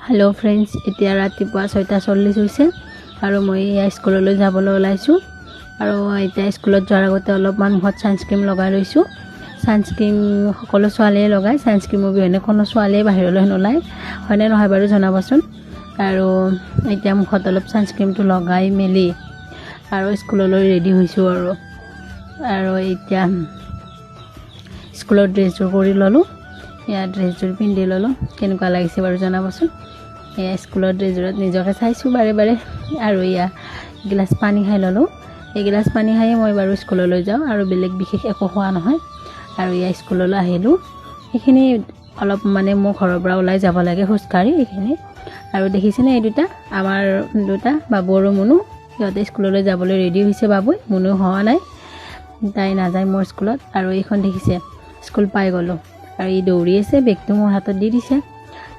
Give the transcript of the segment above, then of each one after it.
hello friends এতিয়া ৰাতিপুৱা 6:40 হৈছে আৰু মই স্কুললৈ যাবলৈ ওলাইছো আৰু এতিয়া স্কুলত যোৱাৰ আগতে অলপমান মুখত সানস্ক্ৰীম লগাই লৈছো সানস্ক্ৰীম সকলো ছোৱালীয়ে লগায় সানস্ক্ৰীমৰ বিহনে কোনো ছোৱালীয়ে বাহিৰলৈ নোলায় হয়নে নহয় বাৰু জনাবচোন আৰু এতিয়া মুখত অলপ সানস্ক্ৰীমটো লগাই মেলি আৰু স্কুললৈ ৰেডি হৈছো আৰু এতিয়া স্কুলৰ ড্ৰেছযোৰ কৰি ললো या ड्रेसजोर पिंधि ललो केनेकुवा लागिसे बारु जनाबसुन या स्कुলৰ ड्रेसजोरत নিজকে চাইছো বাৰে বাৰে আৰু या গ্লাস পানী খাই ললো এই গ্লাস পানী খাই মই বারু স্কুললৈ যাও আৰু বেলেগ বিশেষ একো খোৱা নহয় আৰু या স্কুললৈ আহিলো এখিনি অলপ মানে মোৰ ঘৰৰ পৰা ওলাই যাব লাগে খুজকাৰি এখিনি আৰু দেখিছেনে এই দুটা আমাৰ দুটা বাবু আৰু মুনু সিহঁতে স্কুললৈ যাবলৈ ৰেডি হৈছে বাবু মুনু হোৱা নাই তাই নাযায় মোৰ স্কুলত আৰু এইখন দেখিছে স্কুল পাই গলো আৰু এই দৌৰি আছে বেগটো মোৰ হাতত দি দিছে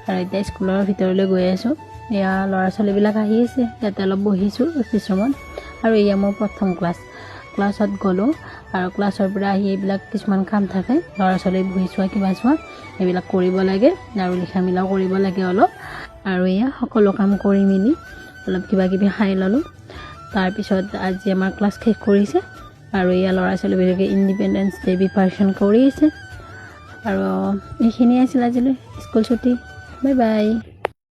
আৰু এতিয়া স্কুলৰ ভিতৰলৈ গৈ আছো এয়া লৰা ছোৱালীবিলাক আহি আছে ইয়াতে অলপ বহিছো অফিচৰুমত আৰু এয়া মোৰ প্ৰথম ক্লাছত গলো আৰু ক্লাছৰ পৰা আহি এইবিলাক কিছুমান কাম থাকে লৰা ছোৱালী বহিছোৱা কিবা চোৱা এইবিলাক কৰিব লাগে আৰু লিখা মিলাও কৰিব লাগে অলপ আৰু এয়া সকলো কাম কৰি মিলি অলপ কিবা কিবি খাই ললো তাৰ পিছত আজি আমাৰ ক্লাছ শেষ কৰিছে আৰু এয়া লৰা ছোৱালীবিলাকে ইন্ডিপেন্ডেন্স ডে প্ৰিপাৰেচন কৰি আছে আৰু এইখিনি আছিল আজিলৈ স্কুল ছুটি বাই বাই